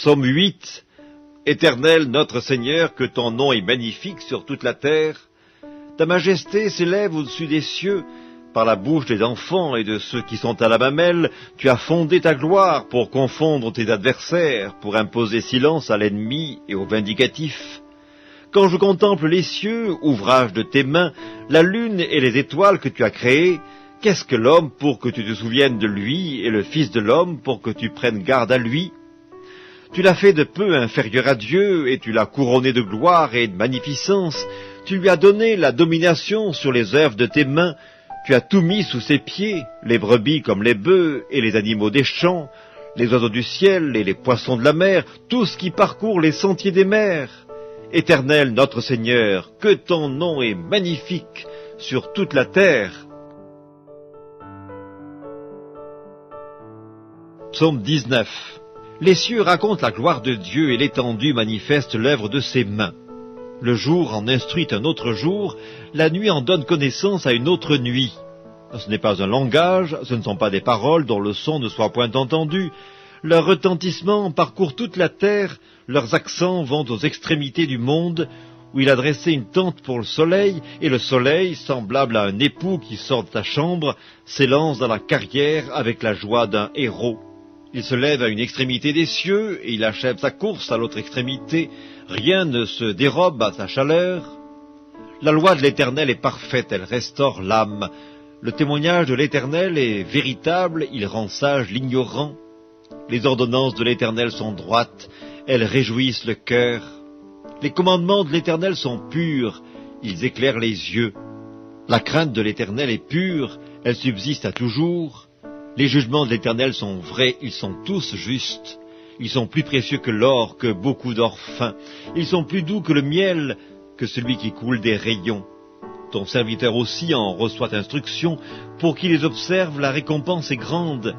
Psaume 8. Éternel notre Seigneur, que ton nom est magnifique sur toute la terre. Ta majesté s'élève au-dessus des cieux. Par la bouche des enfants et de ceux qui sont à la mamelle, tu as fondé ta gloire pour confondre tes adversaires, pour imposer silence à l'ennemi et au vindicatif. Quand je contemple les cieux, ouvrage de tes mains, la lune et les étoiles que tu as créées, qu'est-ce que l'homme pour que tu te souviennes de lui, et le Fils de l'homme pour que tu prennes garde à lui? Tu l'as fait de peu inférieur à Dieu, et tu l'as couronné de gloire et de magnificence. Tu lui as donné la domination sur les œuvres de tes mains. Tu as tout mis sous ses pieds, les brebis comme les bœufs, et les animaux des champs, les oiseaux du ciel et les poissons de la mer, tout ce qui parcourt les sentiers des mers. Éternel notre Seigneur, que ton nom est magnifique sur toute la terre. Psaume 19. Les cieux racontent la gloire de Dieu et l'étendue manifeste l'œuvre de ses mains. Le jour en instruit un autre jour, la nuit en donne connaissance à une autre nuit. Ce n'est pas un langage, ce ne sont pas des paroles dont le son ne soit point entendu. Leur retentissement parcourt toute la terre, leurs accents vont aux extrémités du monde, où il a dressé une tente pour le soleil, et le soleil, semblable à un époux qui sort de sa chambre, s'élance dans la carrière avec la joie d'un héros. Il se lève à une extrémité des cieux, et il achève sa course à l'autre extrémité. Rien ne se dérobe à sa chaleur. La loi de l'Éternel est parfaite, elle restaure l'âme. Le témoignage de l'Éternel est véritable, il rend sage l'ignorant. Les ordonnances de l'Éternel sont droites, elles réjouissent le cœur. Les commandements de l'Éternel sont purs, ils éclairent les yeux. La crainte de l'Éternel est pure, elle subsiste à toujours. Les jugements de l'Éternel sont vrais, ils sont tous justes. Ils sont plus précieux que l'or, que beaucoup d'or fin. Ils sont plus doux que le miel, que celui qui coule des rayons. Ton serviteur aussi en reçoit instruction. Pour qui les observe, la récompense est grande.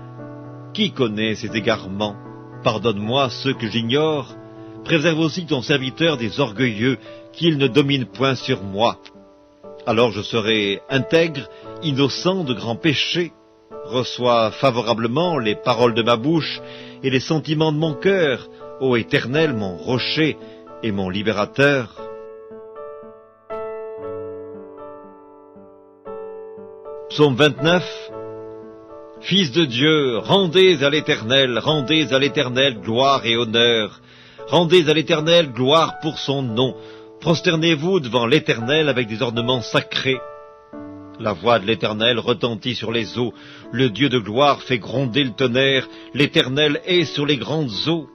Qui connaît ces égarements? Pardonne-moi ceux que j'ignore. Préserve aussi ton serviteur des orgueilleux, qu'il ne domine point sur moi. Alors je serai intègre, innocent de grands péchés. Reçois favorablement les paroles de ma bouche et les sentiments de mon cœur, ô Éternel, mon rocher et mon libérateur. Psaume 29. Fils de Dieu, rendez à l'Éternel gloire et honneur. Rendez à l'Éternel gloire pour son nom. Prosternez-vous devant l'Éternel avec des ornements sacrés. La voix de l'Éternel retentit sur les eaux, le Dieu de gloire fait gronder le tonnerre, l'Éternel est sur les grandes eaux.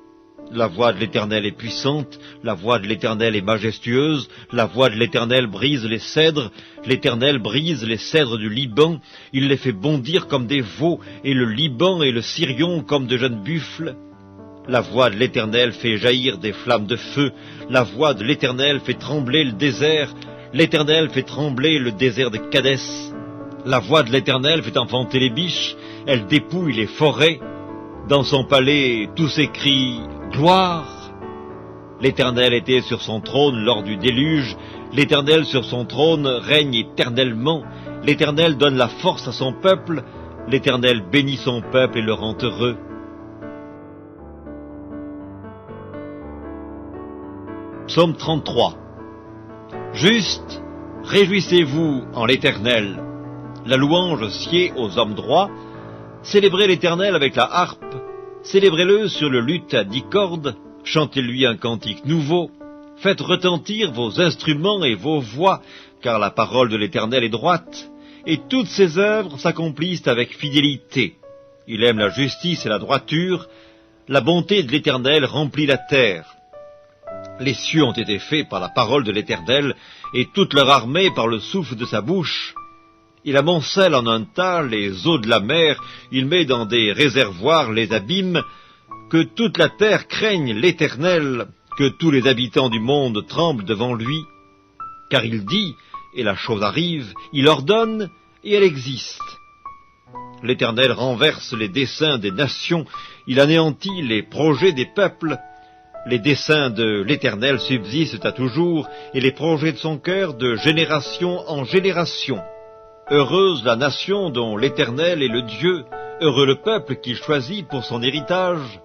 La voix de l'Éternel est puissante, la voix de l'Éternel est majestueuse, la voix de l'Éternel brise les cèdres, l'Éternel brise les cèdres du Liban, il les fait bondir comme des veaux, et le Liban et le Sirion comme de jeunes buffles. La voix de l'Éternel fait jaillir des flammes de feu, la voix de l'Éternel fait trembler le désert, l'Éternel fait trembler le désert de Kadès. La voix de l'Éternel fait enfanter les biches, elle dépouille les forêts. Dans son palais, tout s'écrie « Gloire !» L'Éternel était sur son trône lors du déluge, l'Éternel sur son trône règne éternellement, l'Éternel donne la force à son peuple, l'Éternel bénit son peuple et le rend heureux. Psaume 33. Juste, réjouissez-vous en l'Éternel. La louange sied aux hommes droits. Célébrez l'Éternel avec la harpe. Célébrez-le sur le luth à 10 cordes. Chantez-lui un cantique nouveau. Faites retentir vos instruments et vos voix, car la parole de l'Éternel est droite. Et toutes ses œuvres s'accomplissent avec fidélité. Il aime la justice et la droiture. La bonté de l'Éternel remplit la terre. Les cieux ont été faits par la parole de l'Éternel, et toute leur armée par le souffle de sa bouche. Il amoncelle en un tas les eaux de la mer, il met dans des réservoirs les abîmes. Que toute la terre craigne l'Éternel, que tous les habitants du monde tremblent devant lui. Car il dit, et la chose arrive, il ordonne, et elle existe. L'Éternel renverse les desseins des nations, il anéantit les projets des peuples. Les desseins de l'Éternel subsistent à toujours, et les projets de son cœur de génération en génération. Heureuse la nation dont l'Éternel est le Dieu, heureux le peuple qu'il choisit pour son héritage.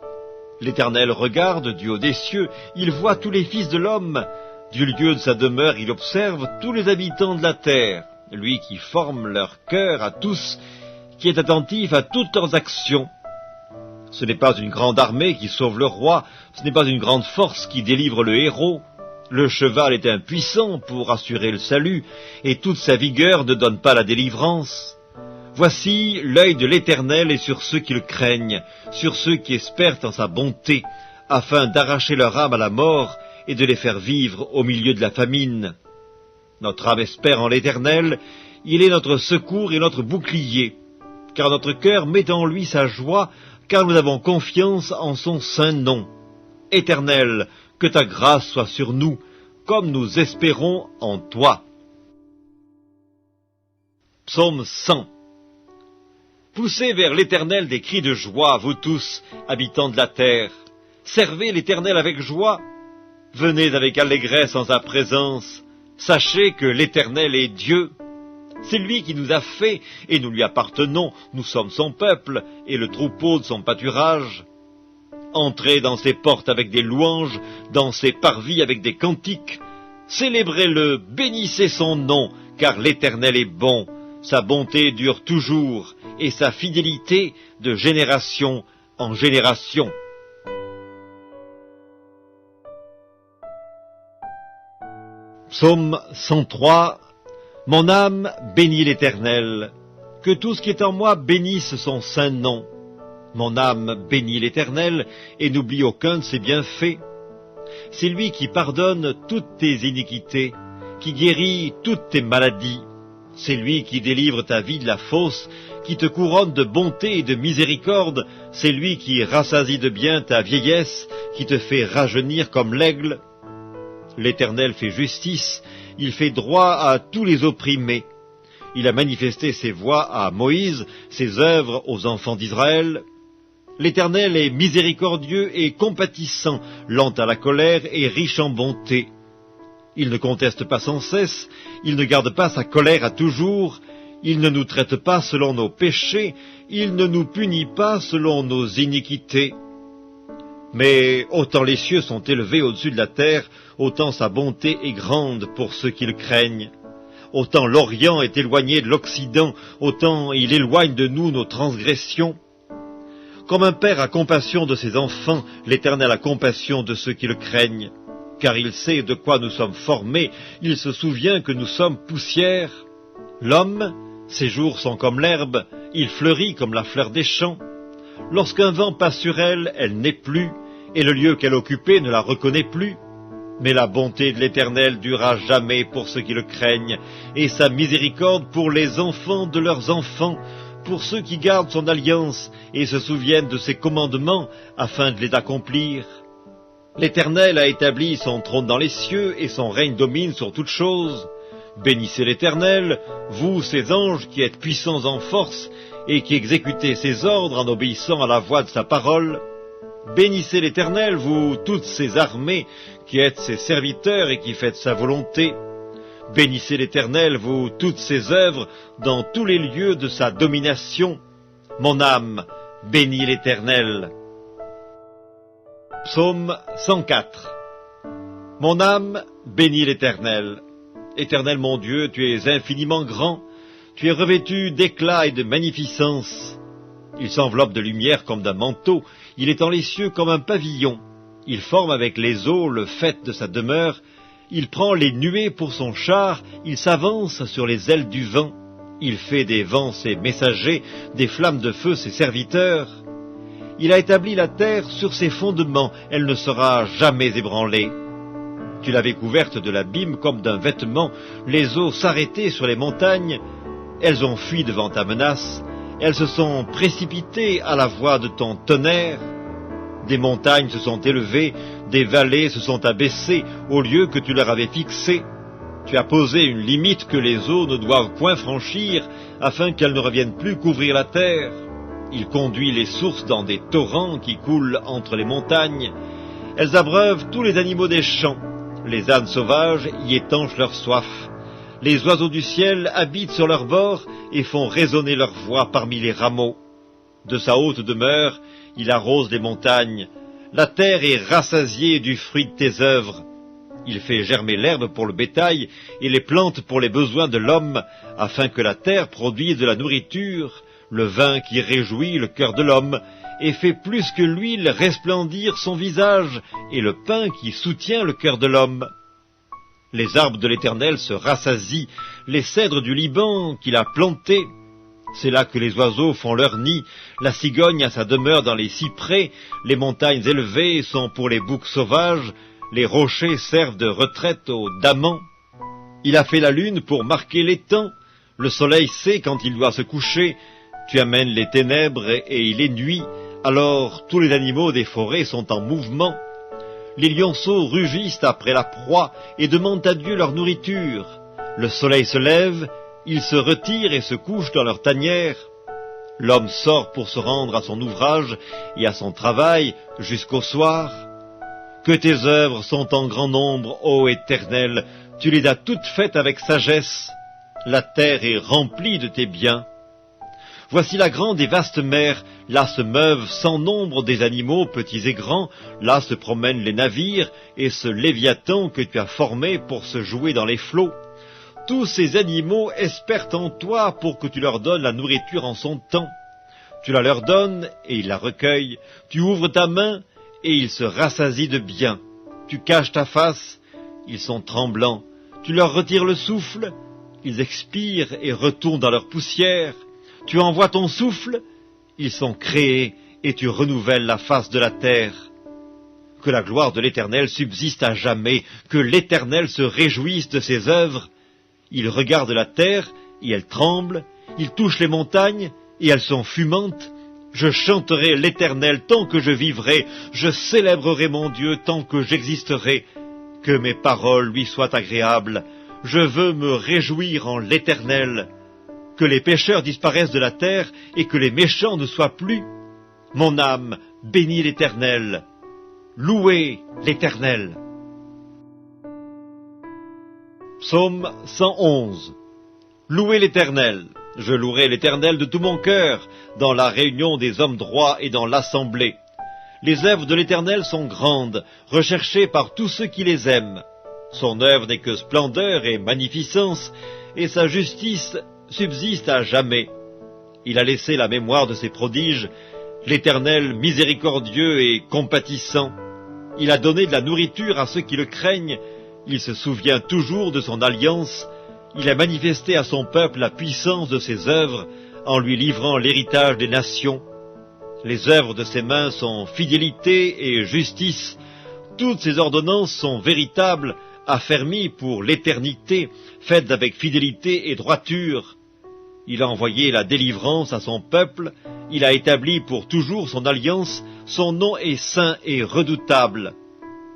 L'Éternel regarde du haut des cieux, il voit tous les fils de l'homme. Du lieu de sa demeure, il observe tous les habitants de la terre. Lui qui forme leur cœur à tous, qui est attentif à toutes leurs actions. Ce n'est pas une grande armée qui sauve le roi, ce n'est pas une grande force qui délivre le héros. Le cheval est impuissant pour assurer le salut, et toute sa vigueur ne donne pas la délivrance. Voici l'œil de l'Éternel est sur ceux qui le craignent, sur ceux qui espèrent en sa bonté, afin d'arracher leur âme à la mort et de les faire vivre au milieu de la famine. Notre âme espère en l'Éternel, il est notre secours et notre bouclier, car notre cœur met en lui sa joie, car nous avons confiance en son saint nom. Éternel, que ta grâce soit sur nous, comme nous espérons en toi. Psaume 100. Poussez vers l'Éternel des cris de joie, vous tous, habitants de la terre. Servez l'Éternel avec joie. Venez avec allégresse en sa présence. Sachez que l'Éternel est Dieu. C'est lui qui nous a fait, et nous lui appartenons. Nous sommes son peuple, et le troupeau de son pâturage. Entrez dans ses portes avec des louanges, dans ses parvis avec des cantiques. Célébrez-le, bénissez son nom, car l'Éternel est bon. Sa bonté dure toujours, et sa fidélité de génération en génération. Psaume 103. Mon âme bénit l'Éternel. Que tout ce qui est en moi bénisse son saint nom. Mon âme bénit l'Éternel, et n'oublie aucun de ses bienfaits. C'est lui qui pardonne toutes tes iniquités, qui guérit toutes tes maladies. C'est lui qui délivre ta vie de la fosse, qui te couronne de bonté et de miséricorde. C'est lui qui rassasie de bien ta vieillesse, qui te fait rajeunir comme l'aigle. L'Éternel fait justice, il fait droit à tous les opprimés. Il a manifesté ses voies à Moïse, ses œuvres aux enfants d'Israël. L'Éternel est miséricordieux et compatissant, lent à la colère et riche en bonté. Il ne conteste pas sans cesse, il ne garde pas sa colère à toujours, il ne nous traite pas selon nos péchés, il ne nous punit pas selon nos iniquités. Mais autant les cieux sont élevés au-dessus de la terre, autant sa bonté est grande pour ceux qui le craignent. Autant l'Orient est éloigné de l'Occident, autant il éloigne de nous nos transgressions. Comme un père a compassion de ses enfants, l'Éternel a compassion de ceux qui le craignent. Car il sait de quoi nous sommes formés, il se souvient que nous sommes poussière. L'homme, ses jours sont comme l'herbe, il fleurit comme la fleur des champs. Lorsqu'un vent passe sur elle, elle n'est plus, et le lieu qu'elle occupait ne la reconnaît plus. Mais la bonté de l'Éternel durera jamais pour ceux qui le craignent, et sa miséricorde pour les enfants de leurs enfants, pour ceux qui gardent son alliance et se souviennent de ses commandements afin de les accomplir. L'Éternel a établi son trône dans les cieux, et son règne domine sur toutes choses. Bénissez l'Éternel, vous, ses anges, qui êtes puissants en force, et qui exécutez ses ordres en obéissant à la voix de sa parole. Bénissez l'Éternel, vous, toutes ses armées, qui êtes ses serviteurs et qui faites sa volonté. Bénissez l'Éternel, vous, toutes ses œuvres, dans tous les lieux de sa domination. Mon âme, bénis l'Éternel. Psaume 104. Mon âme bénit l'Éternel. Éternel mon Dieu, tu es infiniment grand, tu es revêtu d'éclat et de magnificence. Il s'enveloppe de lumière comme d'un manteau, il étend les cieux comme un pavillon. Il forme avec les eaux le faîte de sa demeure, il prend les nuées pour son char, il s'avance sur les ailes du vent. Il fait des vents ses messagers, des flammes de feu ses serviteurs. Il a établi la terre sur ses fondements, elle ne sera jamais ébranlée. Tu l'avais couverte de l'abîme comme d'un vêtement, les eaux s'arrêtaient sur les montagnes, elles ont fui devant ta menace, elles se sont précipitées à la voix de ton tonnerre. Des montagnes se sont élevées, des vallées se sont abaissées au lieu que tu leur avais fixé. Tu as posé une limite que les eaux ne doivent point franchir, afin qu'elles ne reviennent plus couvrir la terre. Il conduit les sources dans des torrents qui coulent entre les montagnes. Elles abreuvent tous les animaux des champs. Les ânes sauvages y étanchent leur soif. Les oiseaux du ciel habitent sur leurs bords et font résonner leur voix parmi les rameaux. De sa haute demeure, il arrose les montagnes. La terre est rassasiée du fruit de tes œuvres. Il fait germer l'herbe pour le bétail et les plantes pour les besoins de l'homme, afin que la terre produise de la nourriture, le vin qui réjouit le cœur de l'homme, et fait plus que l'huile resplendir son visage, et le pain qui soutient le cœur de l'homme. Les arbres de l'Éternel se rassasient, les cèdres du Liban qu'il a plantés. C'est là que les oiseaux font leur nid, la cigogne a sa demeure dans les cyprès, les montagnes élevées sont pour les boucs sauvages, les rochers servent de retraite aux damans. Il a fait la lune pour marquer les temps, le soleil sait quand il doit se coucher, tu amènes les ténèbres et il est nuit, alors tous les animaux des forêts sont en mouvement. Les lionceaux rugissent après la proie et demandent à Dieu leur nourriture. Le soleil se lève, ils se retirent et se couchent dans leur tanière. L'homme sort pour se rendre à son ouvrage et à son travail jusqu'au soir. Que tes œuvres sont en grand nombre, ô Éternel, tu les as toutes faites avec sagesse. La terre est remplie de tes biens. Voici la grande et vaste mer, là se meuvent sans nombre des animaux petits et grands, là se promènent les navires, et ce Léviathan que tu as formé pour se jouer dans les flots. Tous ces animaux espèrent en toi pour que tu leur donnes la nourriture en son temps. Tu la leur donnes, et ils la recueillent, tu ouvres ta main, et ils se rassasient de bien. Tu caches ta face, ils sont tremblants, tu leur retires le souffle, ils expirent et retournent dans leur poussière. Tu envoies ton souffle, ils sont créés, et tu renouvelles la face de la terre. Que la gloire de l'Éternel subsiste à jamais, que l'Éternel se réjouisse de ses œuvres. Il regarde la terre, et elle tremble, il touche les montagnes, et elles sont fumantes. Je chanterai l'Éternel tant que je vivrai, je célébrerai mon Dieu tant que j'existerai. Que mes paroles lui soient agréables, je veux me réjouir en l'Éternel. Que les pécheurs disparaissent de la terre et que les méchants ne soient plus. Mon âme bénit l'Éternel. Louez l'Éternel. Psaume 111. Louez l'Éternel. Je louerai l'Éternel de tout mon cœur, dans la réunion des hommes droits et dans l'assemblée. Les œuvres de l'Éternel sont grandes, recherchées par tous ceux qui les aiment. Son œuvre n'est que splendeur et magnificence, et sa justice subsiste à jamais. Il a laissé la mémoire de ses prodiges, l'Éternel miséricordieux et compatissant. Il a donné de la nourriture à ceux qui le craignent, il se souvient toujours de son alliance, il a manifesté à son peuple la puissance de ses œuvres, en lui livrant l'héritage des nations. Les œuvres de ses mains sont fidélité et justice, toutes ses ordonnances sont véritables, affermies pour l'éternité, faites avec fidélité et droiture. Il a envoyé la délivrance à son peuple, il a établi pour toujours son alliance, son nom est saint et redoutable.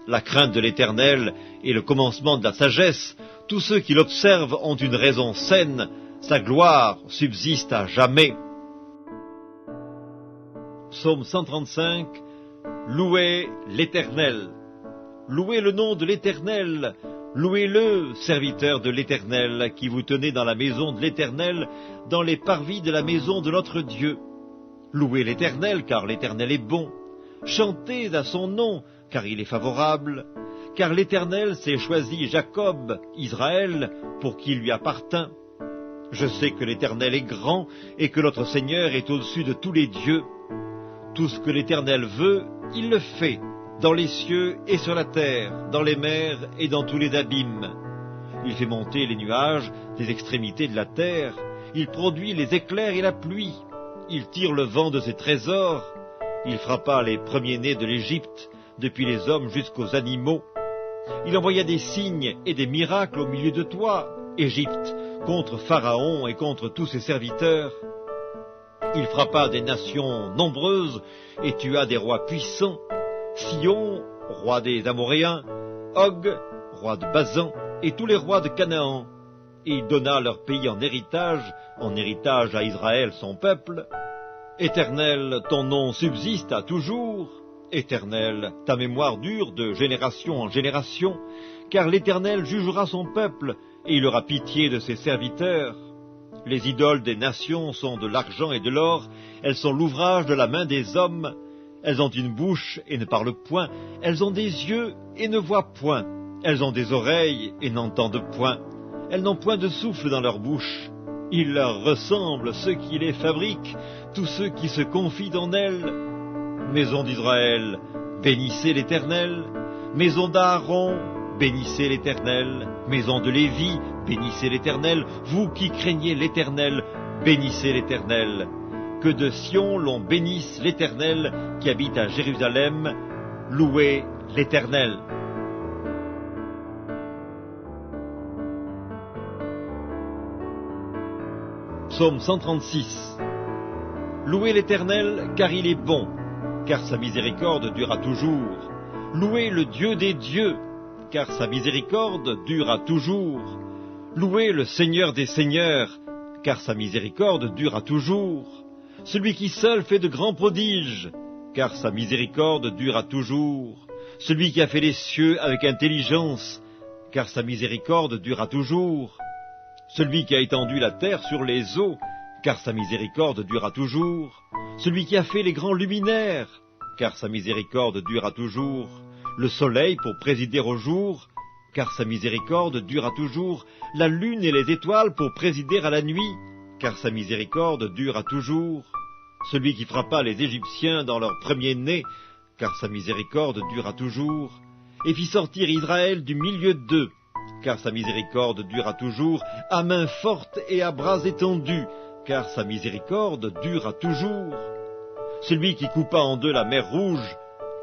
La crainte de l'Éternel est le commencement de la sagesse, tous ceux qui l'observent ont une raison saine, sa gloire subsiste à jamais. Psaume 135. Louez l'Éternel. Louez le nom de l'Éternel, louez-le, serviteurs de l'Éternel, qui vous tenez dans la maison de l'Éternel, dans les parvis de la maison de notre Dieu. Louez l'Éternel, car l'Éternel est bon. Chantez à son nom, car il est favorable. Car l'Éternel s'est choisi Jacob, Israël, pour qui lui appartint. Je sais que l'Éternel est grand, et que notre Seigneur est au-dessus de tous les dieux. Tout ce que l'Éternel veut, il le fait. Dans les cieux et sur la terre, dans les mers et dans tous les abîmes. Il fait monter les nuages des extrémités de la terre, il produit les éclairs et la pluie, il tire le vent de ses trésors, il frappa les premiers-nés de l'Égypte, depuis les hommes jusqu'aux animaux. Il envoya des signes et des miracles au milieu de toi, Égypte, contre Pharaon et contre tous ses serviteurs. Il frappa des nations nombreuses et tua des rois puissants, Sion, roi des Amoréens, Og, roi de Bazan, et tous les rois de Canaan. Et il donna leur pays en héritage à Israël son peuple. Éternel, ton nom subsiste à toujours. Éternel, ta mémoire dure de génération en génération, car l'Éternel jugera son peuple, et il aura pitié de ses serviteurs. Les idoles des nations sont de l'argent et de l'or, elles sont l'ouvrage de la main des hommes, Elles ont une bouche et ne parlent point. Elles ont des yeux et ne voient point. Elles ont des oreilles et n'entendent point. Elles n'ont point de souffle dans leur bouche. Il leur ressemble ceux qui les fabriquent, tous ceux qui se confient en elles. Maison d'Israël, bénissez l'Éternel. Maison d'Aaron, bénissez l'Éternel. Maison de Lévi, bénissez l'Éternel. Vous qui craignez l'Éternel, bénissez l'Éternel. Que de Sion l'on bénisse l'Éternel qui habite à Jérusalem. Louez l'Éternel. Psaume 136. Louez l'Éternel, car il est bon, car sa miséricorde durera toujours. Louez le Dieu des dieux, car sa miséricorde durera toujours. Louez le Seigneur des seigneurs, car sa miséricorde durera toujours. Celui qui seul fait de grands prodiges, car sa miséricorde durera toujours. Celui qui a fait les cieux avec intelligence, car sa miséricorde durera toujours. Celui qui a étendu la terre sur les eaux, car sa miséricorde durera toujours. Celui qui a fait les grands luminaires, car sa miséricorde durera toujours. Le soleil pour présider au jour, car sa miséricorde durera toujours. La lune et les étoiles pour présider à la nuit, car sa miséricorde durera toujours. Celui qui frappa les Égyptiens dans leur premier-né, car sa miséricorde durera toujours. Et fit sortir Israël du milieu d'eux, car sa miséricorde durera toujours, à main forte et à bras étendus, car sa miséricorde durera toujours. Celui qui coupa en deux la mer Rouge,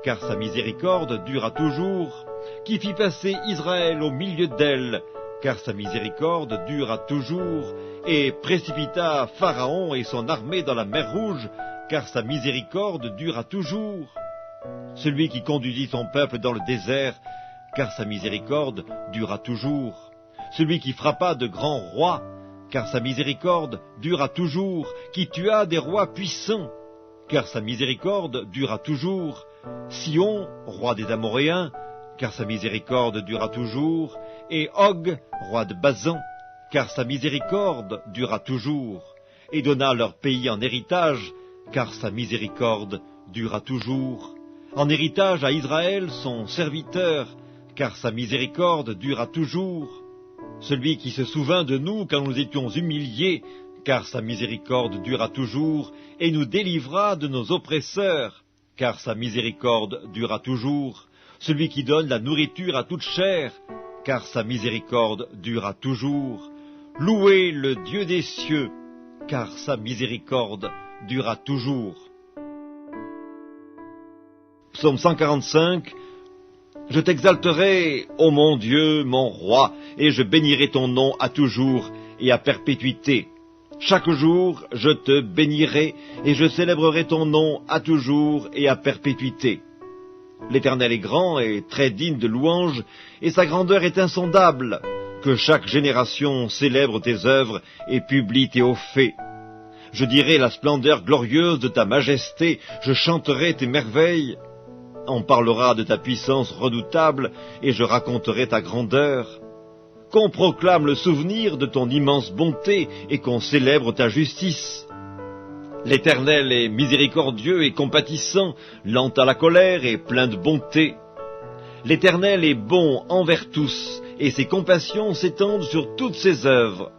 car sa miséricorde durera toujours, qui fit passer Israël au milieu d'elle, car sa miséricorde durera toujours, et précipita Pharaon et son armée dans la mer Rouge, car sa miséricorde durera toujours. Celui qui conduisit son peuple dans le désert, car sa miséricorde durera toujours. Celui qui frappa de grands rois, car sa miséricorde durera toujours, qui tua des rois puissants, car sa miséricorde durera toujours. Sion, roi des Amoréens, car sa miséricorde durera toujours, et Og, roi de Basan, car sa miséricorde durera toujours, et donna leur pays en héritage, car sa miséricorde durera toujours. En héritage à Israël son serviteur, car sa miséricorde durera toujours. Celui qui se souvint de nous quand nous étions humiliés, car sa miséricorde durera toujours, et nous délivra de nos oppresseurs, car sa miséricorde durera toujours. Celui qui donne la nourriture à toute chair, car sa miséricorde durera toujours. Louez le Dieu des cieux, car sa miséricorde durera toujours. Psaume 145. Je t'exalterai, ô mon Dieu, mon roi, et je bénirai ton nom à toujours et à perpétuité. Chaque jour, je te bénirai, et je célébrerai ton nom à toujours et à perpétuité. L'Éternel est grand et très digne de louange, et sa grandeur est insondable. Que chaque génération célèbre tes œuvres et publie tes hauts faits. Je dirai la splendeur glorieuse de ta majesté, je chanterai tes merveilles. On parlera de ta puissance redoutable, et je raconterai ta grandeur. Qu'on proclame le souvenir de ton immense bonté, et qu'on célèbre ta justice. L'Éternel est miséricordieux et compatissant, lent à la colère et plein de bonté. L'Éternel est bon envers tous, et ses compassions s'étendent sur toutes ses œuvres.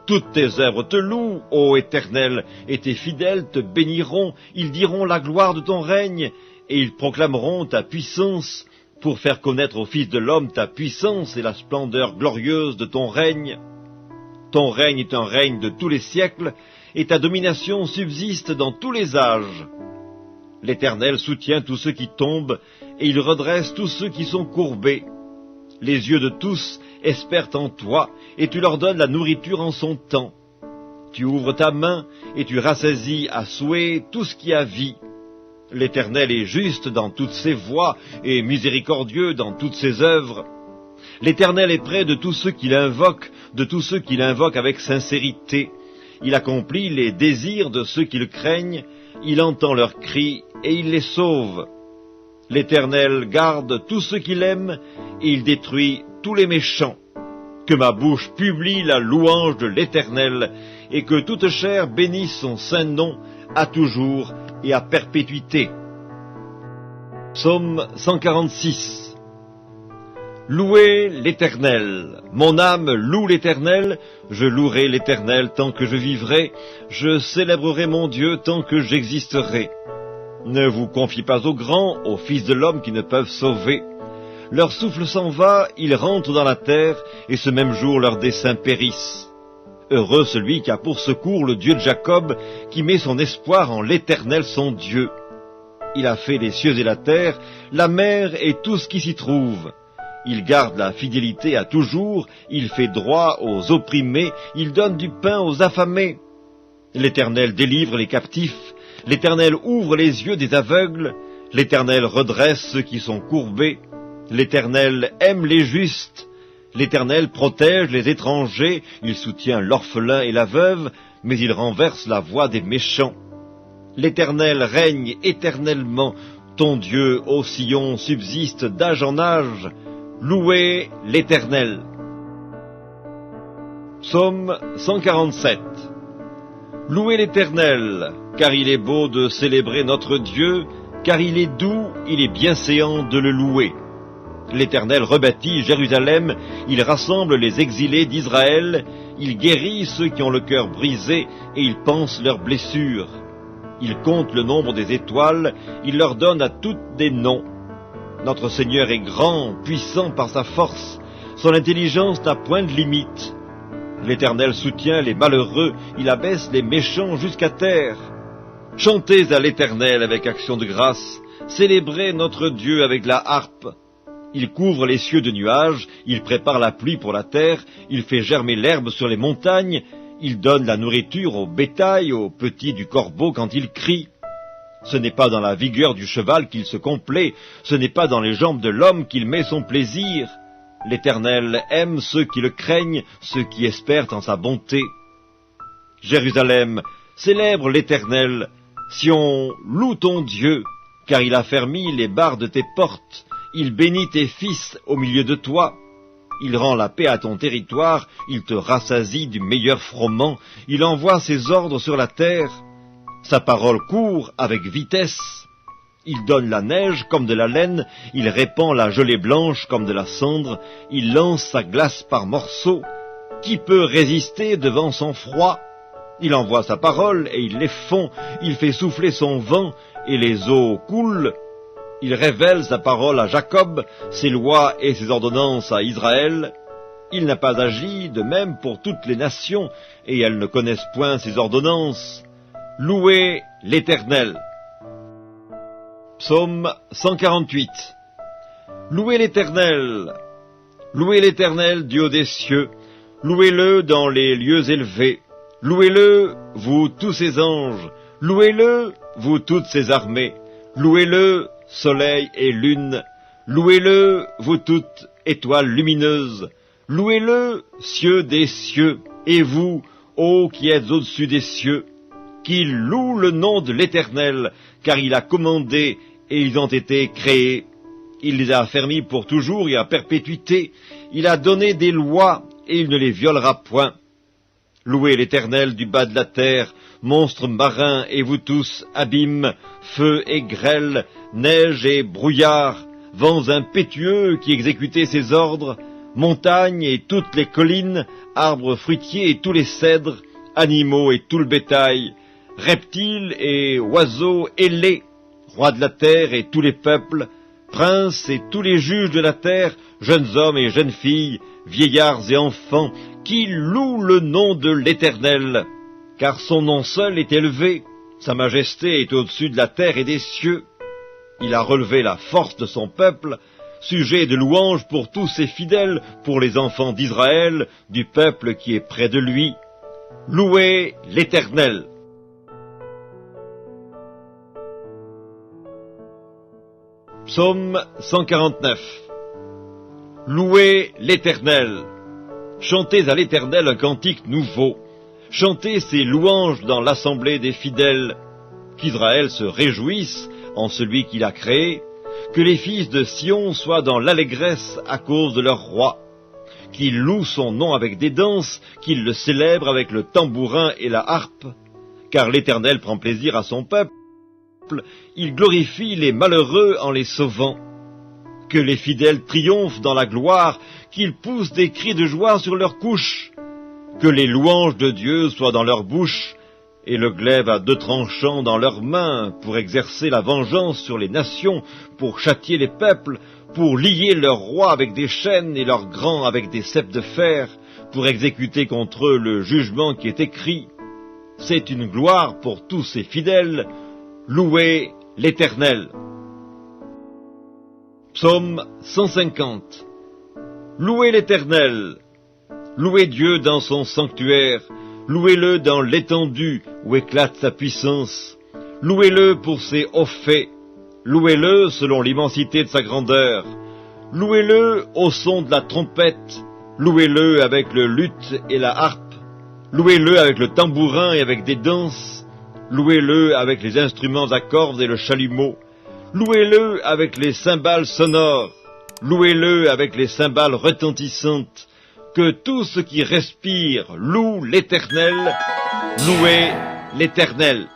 Toutes tes œuvres te louent, ô Éternel, et tes fidèles te béniront, ils diront la gloire de ton règne, et ils proclameront ta puissance, pour faire connaître au Fils de l'homme ta puissance et la splendeur glorieuse de ton règne. Ton règne est un règne de tous les siècles, et ta domination subsiste dans tous les âges. L'Éternel soutient tous ceux qui tombent, et il redresse tous ceux qui sont courbés. Les yeux de tous espèrent en toi, et tu leur donnes la nourriture en son temps. Tu ouvres ta main, et tu rassasies à souhait tout ce qui a vie. L'Éternel est juste dans toutes ses voies, et miséricordieux dans toutes ses œuvres. L'Éternel est près de tous ceux qui l'invoquent, de tous ceux qui l'invoquent avec sincérité. Il accomplit les désirs de ceux qui le craignent, il entend leurs cris, et il les sauve. L'Éternel garde tous ceux qui l'aiment, et il détruit tous les méchants. Que ma bouche publie la louange de l'Éternel, et que toute chair bénisse son saint nom, à toujours et à perpétuité. Psaume 146. Louez l'Éternel. Mon âme loue l'Éternel. Je louerai l'Éternel tant que je vivrai. Je célébrerai mon Dieu tant que j'existerai. Ne vous confiez pas aux grands, aux fils de l'homme qui ne peuvent sauver. Leur souffle s'en va, ils rentrent dans la terre, et ce même jour leurs desseins périssent. Heureux celui qui a pour secours le Dieu de Jacob, qui met son espoir en l'Éternel son Dieu. Il a fait les cieux et la terre, la mer et tout ce qui s'y trouve. Il garde la fidélité à toujours, il fait droit aux opprimés, il donne du pain aux affamés. L'Éternel délivre les captifs, l'Éternel ouvre les yeux des aveugles, l'Éternel redresse ceux qui sont courbés, l'Éternel aime les justes, l'Éternel protège les étrangers, il soutient l'orphelin et la veuve, mais il renverse la voie des méchants. L'Éternel règne éternellement, ton Dieu, ô Sion, subsiste d'âge en âge. Louez l'Éternel. Psaume 147. Louez l'Éternel, car il est beau de célébrer notre Dieu, car il est doux, il est bienséant de le louer. L'Éternel rebâtit Jérusalem, il rassemble les exilés d'Israël, il guérit ceux qui ont le cœur brisé et il panse leurs blessures. Il compte le nombre des étoiles, il leur donne à toutes des noms. Notre Seigneur est grand, puissant par sa force, son intelligence n'a point de limite. L'Éternel soutient les malheureux, il abaisse les méchants jusqu'à terre. Chantez à l'Éternel avec action de grâce, célébrez notre Dieu avec la harpe. Il couvre les cieux de nuages, il prépare la pluie pour la terre, il fait germer l'herbe sur les montagnes, il donne la nourriture au bétail, aux petits du corbeau quand il crie. Ce n'est pas dans la vigueur du cheval qu'il se complaît, ce n'est pas dans les jambes de l'homme qu'il met son plaisir. L'Éternel aime ceux qui le craignent, ceux qui espèrent en sa bonté. Jérusalem, célèbre l'Éternel, Sion, loue ton Dieu, car il a fermi les barres de tes portes, il bénit tes fils au milieu de toi. Il rend la paix à ton territoire, il te rassasie du meilleur froment, il envoie ses ordres sur la terre. Sa parole court avec vitesse. Il donne la neige comme de la laine, il répand la gelée blanche comme de la cendre, il lance sa glace par morceaux. Qui peut résister devant son froid? Il envoie sa parole et il les fond, il fait souffler son vent et les eaux coulent. Il révèle sa parole à Jacob, ses lois et ses ordonnances à Israël. Il n'a pas agi de même pour toutes les nations, et elles ne connaissent point ses ordonnances. Louez l'Éternel. Psaume 148. Louez l'Éternel. Louez l'Éternel, Dieu des cieux. Louez-le dans les lieux élevés. Louez-le, vous tous ses anges. Louez-le, vous toutes ses armées. Louez-le, soleil et lune, louez-le, vous toutes, étoiles lumineuses, louez-le, cieux des cieux, et vous, ô qui êtes au-dessus des cieux, qu'il loue le nom de l'Éternel, car il a commandé, et ils ont été créés. Il les a affermis pour toujours et à perpétuité, il a donné des lois, et il ne les violera point. Louez l'Éternel du bas de la terre, monstres marins et vous tous, abîmes, feu et grêle, neige et brouillard, vents impétueux qui exécutaient ses ordres, montagnes et toutes les collines, arbres fruitiers et tous les cèdres, animaux et tout le bétail, reptiles et oiseaux ailés, rois de la terre et tous les peuples, princes et tous les juges de la terre, jeunes hommes et jeunes filles, vieillards et enfants, qui louent le nom de l'Éternel, car son nom seul est élevé, sa majesté est au-dessus de la terre et des cieux. Il a relevé la force de son peuple, sujet de louange pour tous ses fidèles, pour les enfants d'Israël, du peuple qui est près de lui. Louez l'Éternel. Psaume 149. Louez l'Éternel. Chantez à l'Éternel un cantique nouveau. Chantez ses louanges dans l'assemblée des fidèles. Qu'Israël se réjouisse en celui qu'il a créé. Que les fils de Sion soient dans l'allégresse à cause de leur roi. Qu'ils louent son nom avec des danses, qu'ils le célèbrent avec le tambourin et la harpe. Car l'Éternel prend plaisir à son peuple. peuple, il glorifie les malheureux en les sauvant. Que les fidèles triomphent dans la gloire, qu'ils poussent des cris de joie sur leurs couches. Que les louanges de Dieu soient dans leur bouche, et le glaive à deux tranchants dans leurs mains, pour exercer la vengeance sur les nations, pour châtier les peuples, pour lier leurs rois avec des chaînes et leurs grands avec des ceps de fer, pour exécuter contre eux le jugement qui est écrit. C'est une gloire pour tous ces fidèles. Louez l'Éternel. Psaume 150. Louez l'Éternel. Louez Dieu dans son sanctuaire. Louez-le dans l'étendue où éclate sa puissance. Louez-le pour ses hauts faits. Louez-le selon l'immensité de sa grandeur. Louez-le au son de la trompette. Louez-le avec le luth et la harpe. Louez-le avec le tambourin et avec des danses. Louez-le avec les instruments à cordes et le chalumeau. Louez-le avec les cymbales sonores. Louez-le avec les cymbales retentissantes. Que tout ce qui respire loue l'Éternel. Louez l'Éternel.